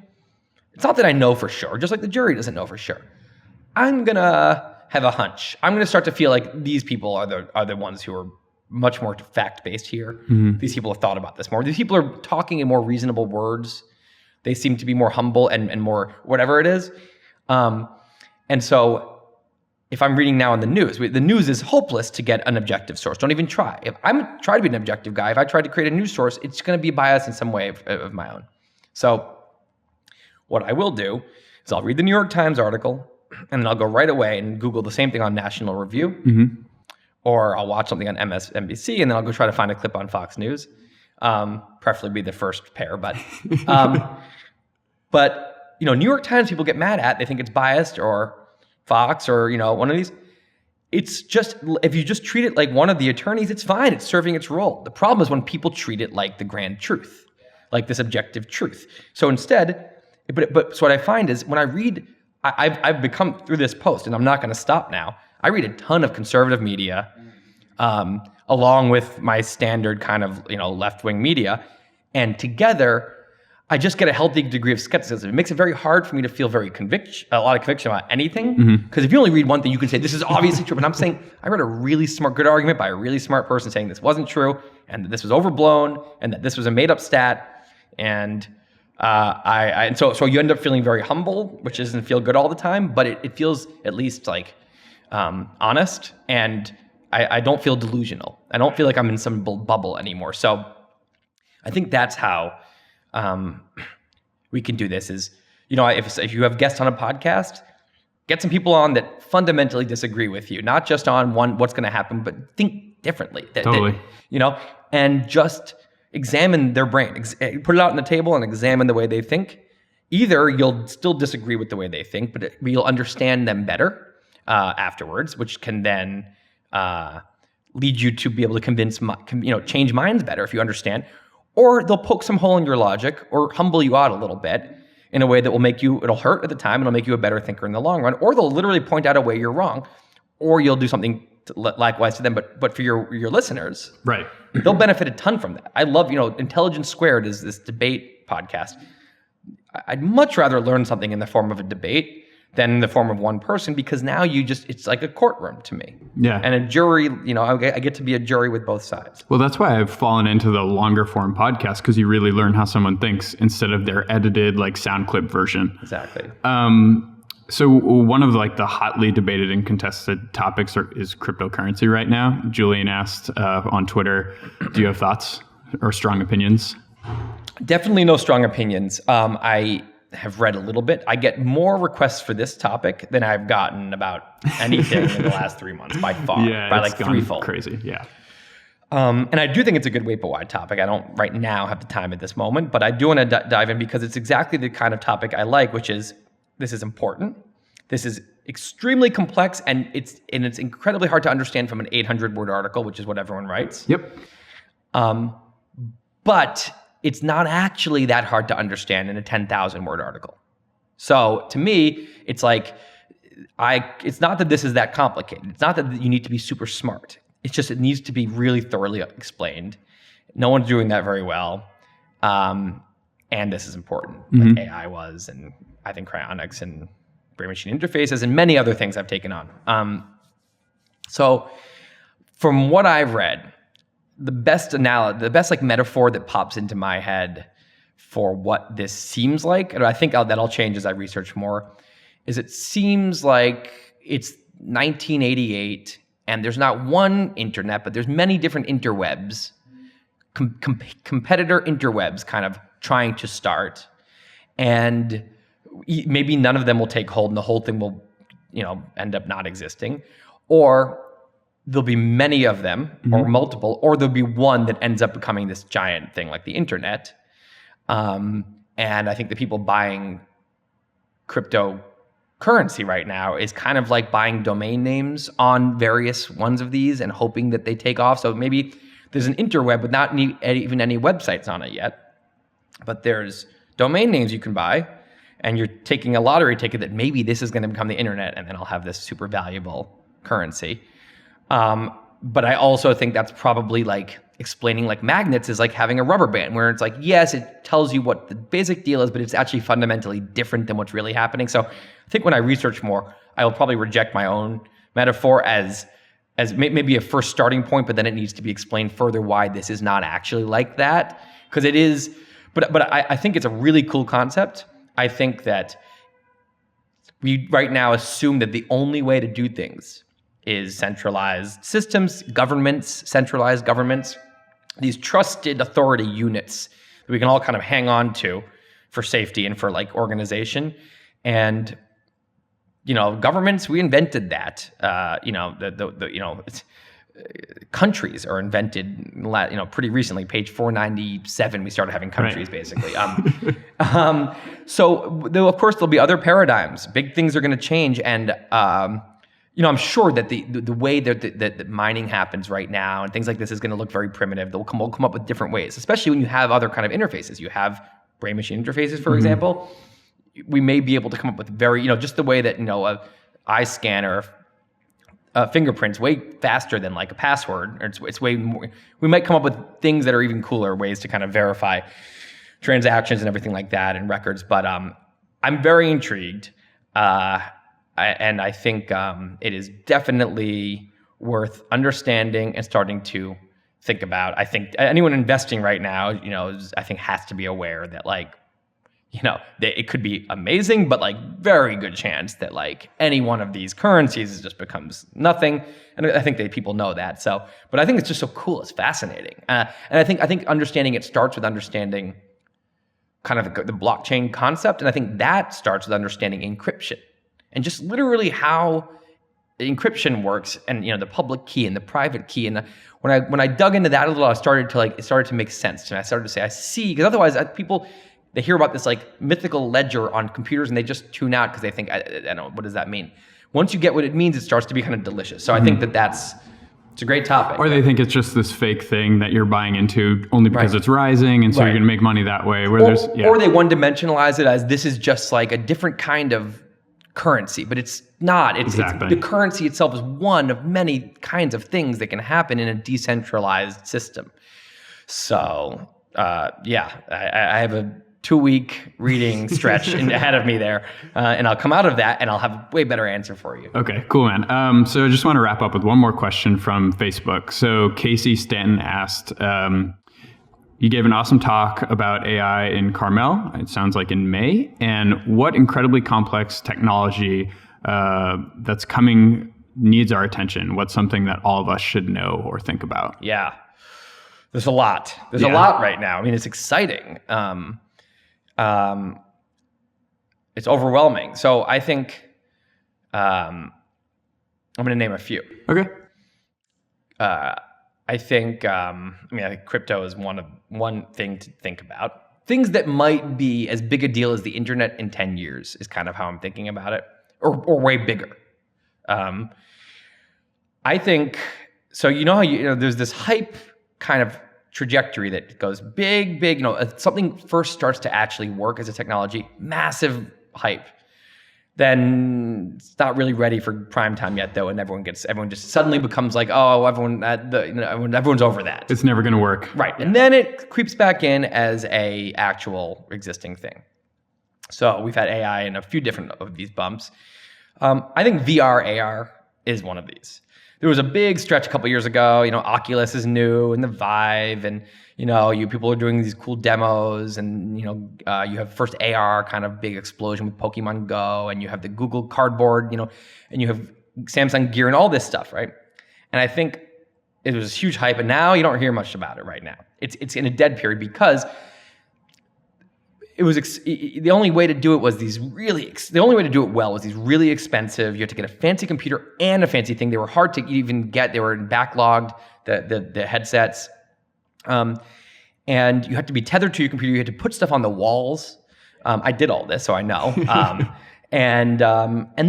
it's not that I know for sure, just like the jury doesn't know for sure. I'm going to have a hunch. I'm going to start to feel like these people are the ones who are much more fact-based here. Mm-hmm. These people have thought about this more. These people are talking in more reasonable words. They seem to be more humble and more whatever it is. And so if I'm reading now in the news is hopeless to get an objective source. Don't even try. If I'm trying to be an objective guy, if I try to create a news source, it's going to be biased in some way of my own. So what I will do is I'll read the New York Times article, and then I'll go right away and Google the same thing on National Review, mm-hmm. or I'll watch something on MSNBC, and then I'll go try to find a clip on Fox News. Preferably the first pair, but New York Times people get mad at. They think it's biased, or Fox, or one of these. It's just, if you just treat it like one of the attorneys, it's fine. It's serving its role. The problem is when people treat it like the grand truth, like this objective truth. So instead, but so what I find is when I read, I've become, through this post, and I'm not going to stop now, I read a ton of conservative media, along with my standard kind of left-wing media, and together I just get a healthy degree of skepticism. It makes it very hard for me to feel a lot of conviction about anything, because if you only read one thing, you can say this is obviously true. But I'm saying I read a really good argument by a really smart person saying this wasn't true, and that this was overblown, and that this was a made-up stat, and And so you end up feeling very humble, which doesn't feel good all the time, but it feels at least like honest, and I don't feel delusional. I don't feel like I'm in some bubble anymore. So I think that's how we can do this is, if you have guests on a podcast, get some people on that fundamentally disagree with you, not just on what's going to happen, but think differently. Totally. And just examine their brain, put it out on the table and examine the way they think. Either you'll still disagree with the way they think, but you'll understand them better afterwards, which can then lead you to be able to change minds better if you understand. Or they'll poke some hole in your logic or humble you out a little bit in a way that it'll hurt at the time, it'll make you a better thinker in the long run. Or they'll literally point out a way you're wrong, or you'll do something likewise to them, but for your listeners, right? They'll benefit a ton from that. I love, Intelligence Squared is this debate podcast. I'd much rather learn something in the form of a debate than in the form of one person, because now it's like a courtroom to me. Yeah. And a jury, I get to be a jury with both sides. Well, that's why I've fallen into the longer form podcast, because you really learn how someone thinks instead of their edited sound clip version. Exactly. So one of the hotly debated and contested topics is cryptocurrency right now. Julian asked on Twitter, do you have thoughts or strong opinions? Definitely no strong opinions. I have read a little bit. I get more requests for this topic than I've gotten about anything in the last 3 months by far. Yeah, by it's threefold. Crazy. Yeah. And I do think it's a good wide topic. I don't right now have the time at this moment, but I do want to dive in because it's exactly the kind of topic I like, which is, this is important. This is extremely complex, and it's incredibly hard to understand from an 800-word article, which is what everyone writes. Yep. But it's not actually that hard to understand in a 10,000-word article. So to me, it's it's not that this is that complicated. It's not that you need to be super smart. It's just it needs to be really thoroughly explained. No one's doing that very well. And this is important, like AI was, and I think cryonics and brain-machine interfaces and many other things I've taken on. So from what I've read, the best metaphor that pops into my head for what this seems like, and I think that'll change as I research more, is it seems like it's 1988 and there's not one internet, but there's many different interwebs, competitor interwebs kind of trying to start. And maybe none of them will take hold and the whole thing will, end up not existing. Or there'll be many of them or multiple, or there'll be one that ends up becoming this giant thing like the internet. And I think the people buying cryptocurrency right now is kind of like buying domain names on various ones of these and hoping that they take off. So maybe there's an interweb with not even any websites on it yet, but there's domain names you can buy, and you're taking a lottery ticket that maybe this is going to become the internet, and then I'll have this super valuable currency. But I also think that's probably like explaining like magnets is like having a rubber band, where it's like, yes, it tells you what the basic deal is, but it's actually fundamentally different than what's really happening. So I think when I research more, I will probably reject my own metaphor as maybe a first starting point, but then it needs to be explained further why this is not actually like that. Because it is, but I think it's a really cool concept. I think that we right now assume that the only way to do things is centralized systems, centralized governments, these trusted authority units that we can all kind of hang on to for safety and for like organization. And, governments, we invented that. Countries are invented, pretty recently. Page 497, we started having countries, right. Basically. So, of course, there'll be other paradigms. Big things are going to change, and I'm sure that the way that mining happens right now and things like this is going to look very primitive. We'll come up with different ways, especially when you have other kind of interfaces. You have brain-machine interfaces, for example. We may be able to come up with very, just the way that a eye scanner. Fingerprints way faster than like a password. Or it's way more. We might come up with things that are even cooler ways to kind of verify transactions and everything like that and records. But I'm very intrigued, and I think it is definitely worth understanding and starting to think about. I think anyone investing right now, I think has to be aware that like it could be amazing, but like very good chance that like any one of these currencies just becomes nothing. And I think that people know that. So, but I think it's just so cool. It's fascinating. And I think understanding it starts with understanding kind of the blockchain concept. And I think that starts with understanding encryption and just literally how encryption works, and the public key and the private key. And when I dug into that a little, it started to make sense to me. I started to say, I see, because otherwise people, they hear about this like mythical ledger on computers and they just tune out because they think, I don't know, what does that mean? Once you get what it means, it starts to be kind of delicious. So I think it's a great topic. Or they think it's just this fake thing that you're buying into only because it's rising, and so you're going to make money that way. Or they one-dimensionalize it as this is just like a different kind of currency, but it's not. It's the currency itself is one of many kinds of things that can happen in a decentralized system. So I have a 2-week reading stretch ahead of me there, and I'll come out of that and I'll have a way better answer for you. Okay, cool, man. So I just want to wrap up with one more question from Facebook. So Casey Stanton asked, you gave an awesome talk about AI in Carmel, it sounds like in May, and what incredibly complex technology that's coming needs our attention? What's something that all of us should know or think about? Yeah, there's a lot. There's a lot right now. I mean, it's exciting. It's overwhelming. So I think I'm going to name a few. Okay. I think crypto is one thing to think about. Things that might be as big a deal as the internet in 10 years is kind of how I'm thinking about it, or way bigger. I think so. How there's this hype kind of trajectory that goes big. Something first starts to actually work as a technology, massive hype. Then it's not really ready for prime time yet, though, and everyone just suddenly becomes like, oh, everyone's over that. It's never going to work, right? Yeah. And then it creeps back in as a actual existing thing. So we've had AI in a few different of these bumps. I think VR, AR is one of these. There was a big stretch a couple years ago. Oculus is new, and the Vive, and people are doing these cool demos, and you have first AR kind of big explosion with Pokemon Go, and you have the Google Cardboard, and you have Samsung Gear and all this stuff, right? And I think it was huge hype, and now you don't hear much about it right now. It's in a dead period because it was the only way to do it was the only way to do it well was these really expensive. You had to get a fancy computer and a fancy thing. They were hard to even get. They were backlogged, the headsets, and you had to be tethered to your computer. You had to put stuff on the walls. I did all this, so I know. And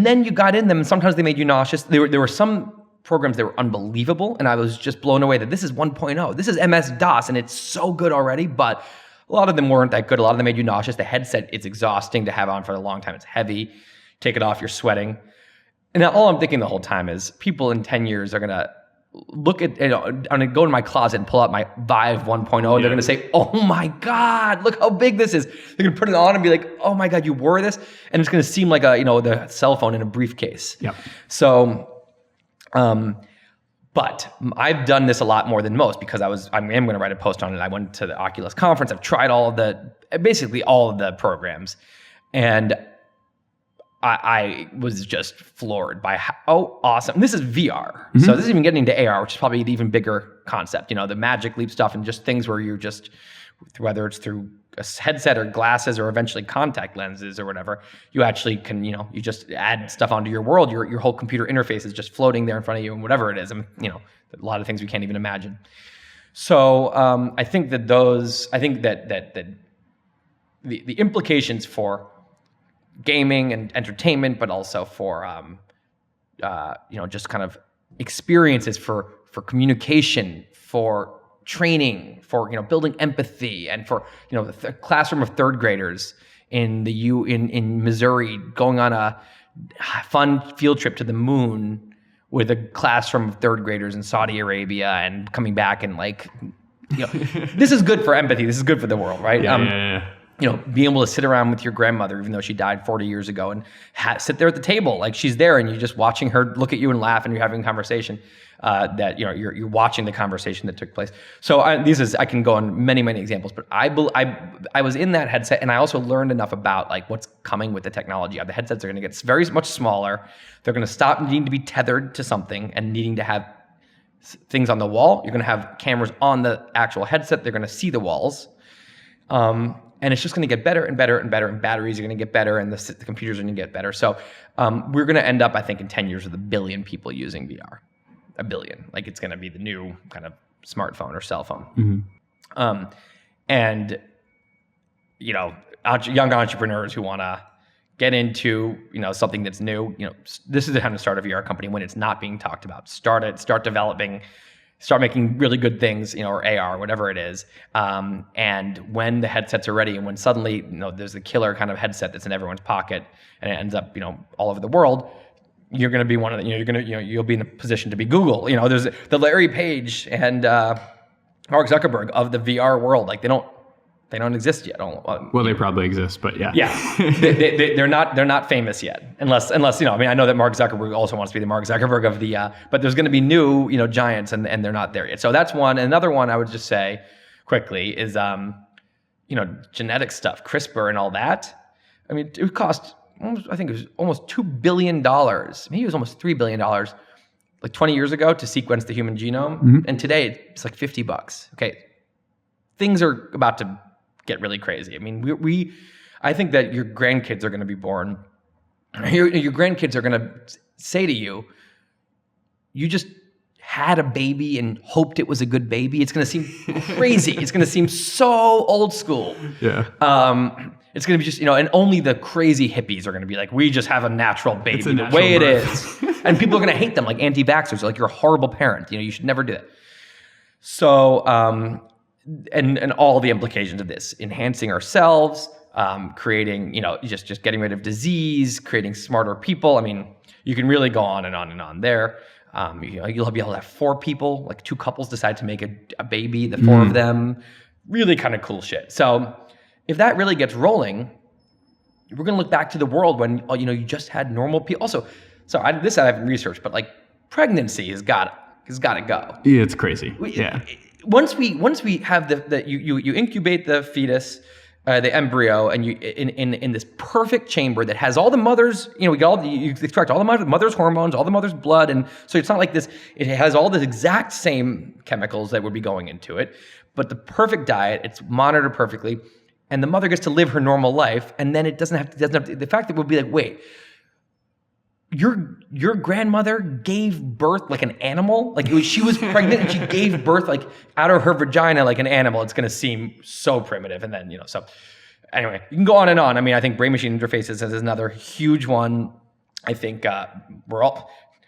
then you got in them, and sometimes they made you nauseous. There were some programs that were unbelievable, and I was just blown away that this is 1.0. This is MS-DOS, and it's so good already, but a lot of them weren't that good. A lot of them made you nauseous. The headset, it's exhausting to have on for a long time. It's heavy. Take it off, you're sweating. And all I'm thinking the whole time is people in 10 years are going to look at, I'm going to go in my closet and pull out my Vive 1.0, and they're going to say, oh my God, look how big this is. They're going to put it on and be like, oh my God, you wore this? And it's going to seem like the cell phone in a briefcase. Yep. So, but I've done this a lot more than most because I am going to write a post on it. I went to the Oculus conference. I've tried basically all of the programs, and I was just floored by how awesome. This is VR. Mm-hmm. So this is even getting into AR, which is probably the even bigger concept. The Magic Leap stuff and just things where you're just, whether it's through a headset or glasses or eventually contact lenses or whatever, you actually can, you just add stuff onto your world. Your whole computer interface is just floating there in front of you and whatever it is. A lot of things we can't even imagine. So I think that the implications for gaming and entertainment, but also for just kind of experiences for communication, for training, for building empathy, and for the classroom of third graders in Missouri going on a fun field trip to the moon with a classroom of third graders in Saudi Arabia and coming back and this is good for empathy. This is good for the world, right? Yeah. Being able to sit around with your grandmother, even though she died 40 years ago, and sit there at the table like she's there, and you're just watching her look at you and laugh, and you're having a conversation. that you're watching the conversation that took place. So I can go on many examples, but I was in that headset, and I also learned enough about like what's coming with the technology. The headsets are going to get very much smaller. They're going to stop needing to be tethered to something and needing to have things on the wall. You're going to have cameras on the actual headset. They're going to see the walls. And it's just going to get better and better and better, and batteries are going to get better, and the computers are going to get better. So we're going to end up, I think, in 10 years with 1 billion people using VR. 1 billion. Like, it's going to be the new kind of smartphone or cell phone. And, young entrepreneurs who want to get into, something that's new, this is the time to start a VR company when it's not being talked about. Start developing, start making really good things, or AR, whatever it is. And when the headsets are ready, and when suddenly, there's a killer kind of headset that's in everyone's pocket, and it ends up, all over the world, you're going to be one of the, you'll be in a position to be Google. There's the Larry Page and Mark Zuckerberg of the VR world. Like, they don't exist yet. Well, they probably exist, but yeah. Yeah, they're not famous yet, unless I know that Mark Zuckerberg also wants to be the Mark Zuckerberg of the, but there's going to be new giants, and they're not there yet. So that's one. Another one I would just say quickly is genetic stuff, CRISPR and all that. I mean, it would cost I think it was almost $2 billion. Maybe it was almost $3 billion. Like 20 years ago to sequence the human genome, and today it's like $50. Okay, things are about to get really crazy. I mean, I think that your grandkids are going to be born. Your grandkids are going to say to you, "You just had a baby and hoped it was a good baby." It's going to seem crazy. It's going to seem so old school. Yeah. It's going to be just, and only the crazy hippies are going to be like, "We just have a natural baby the natural way birth." it is." And people are going to hate them, like anti-vaxxers, like, "You're a horrible parent. You should never do that." So, and all the implications of this, enhancing ourselves, creating, just getting rid of disease, creating smarter people. I mean, you can really go on and on and on there. You'll be able to have 4 people, like 2 couples decide to make a baby, the 4 of them, really kind of cool shit. So if that really gets rolling, we're going to look back to the world when, you just had normal people. Also, so I haven't researched, but like pregnancy has got to go. Yeah, it's crazy. Once we have you incubate the fetus, the embryo, and you in this perfect chamber that has all the mother's, you extract all the mother's hormones, all the mother's blood, and so it's not like this. It has all the exact same chemicals that would be going into it, but the perfect diet. It's monitored perfectly, and the mother gets to live her normal life, and then it doesn't have to. The fact that we'll be like, wait, your grandmother gave birth like an animal, like she was pregnant and she gave birth like out of her vagina like an animal. It's going to seem so primitive. And then, so anyway, you can go on and on. I mean, I think brain machine interfaces is another huge one. I think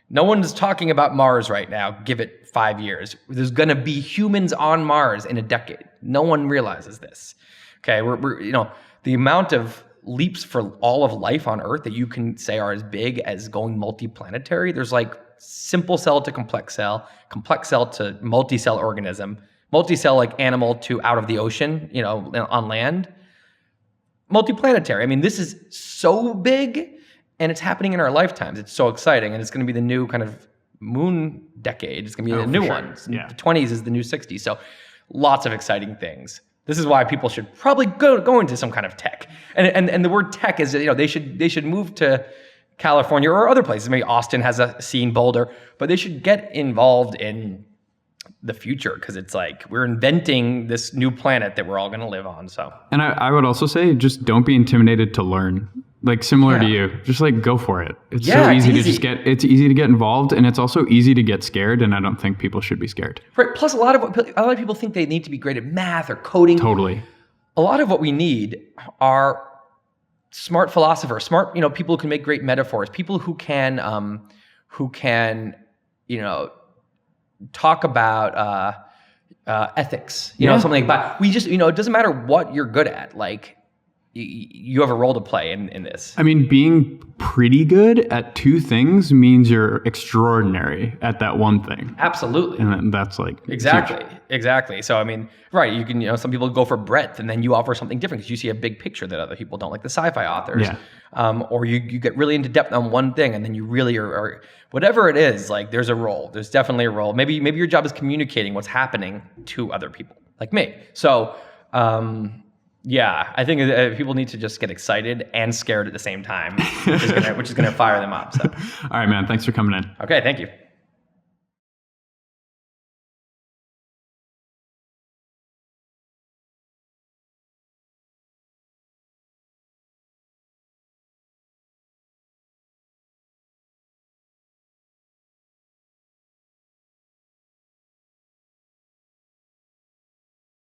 no one's talking about Mars right now. Give it 5 years. There's going to be humans on Mars in a decade. No one realizes this. Okay. We're the amount of leaps for all of life on Earth that you can say are as big as going multiplanetary. There's like simple cell to complex cell to multi-cell organism, multi-cell like animal to out of the ocean, on land. Multiplanetary. I mean, this is so big, and it's happening in our lifetimes. It's so exciting, and it's going to be the new kind of moon decade. It's going to be the new one. Yeah. The 20s is the new 60s. So lots of exciting things. This is why people should probably go into some kind of tech. And the word tech is, they should move to California or other places. Maybe Austin has a scene, Boulder, but they should get involved in the future, because it's like we're inventing this new planet that we're all going to live on. So, and I would also say, just don't be intimidated to learn. Like, similar to you, just like go for it. It's so easy to just it's easy to get involved, and it's also easy to get scared. And I don't think people should be scared. Right. Plus, a lot of people think they need to be great at math or coding. Totally. A lot of what we need are smart philosophers, smart, people who can make great metaphors, people who can talk about something like that. We just, it doesn't matter what you're good at. Like, you have a role to play in this. I mean, being pretty good at two things means you're extraordinary at that one thing. Absolutely. And that's like Exactly. So I mean, right, you can, some people go for breadth, and then you offer something different because you see a big picture that other people don't, like the sci-fi authors. Yeah. Or you get really into depth on one thing, and then you really are whatever it is, like there's a role. There's definitely a role. Maybe your job is communicating what's happening to other people, like me. So yeah, I think people need to just get excited and scared at the same time, which is gonna fire them up. So. All right, man. Thanks for coming in. Okay, thank you.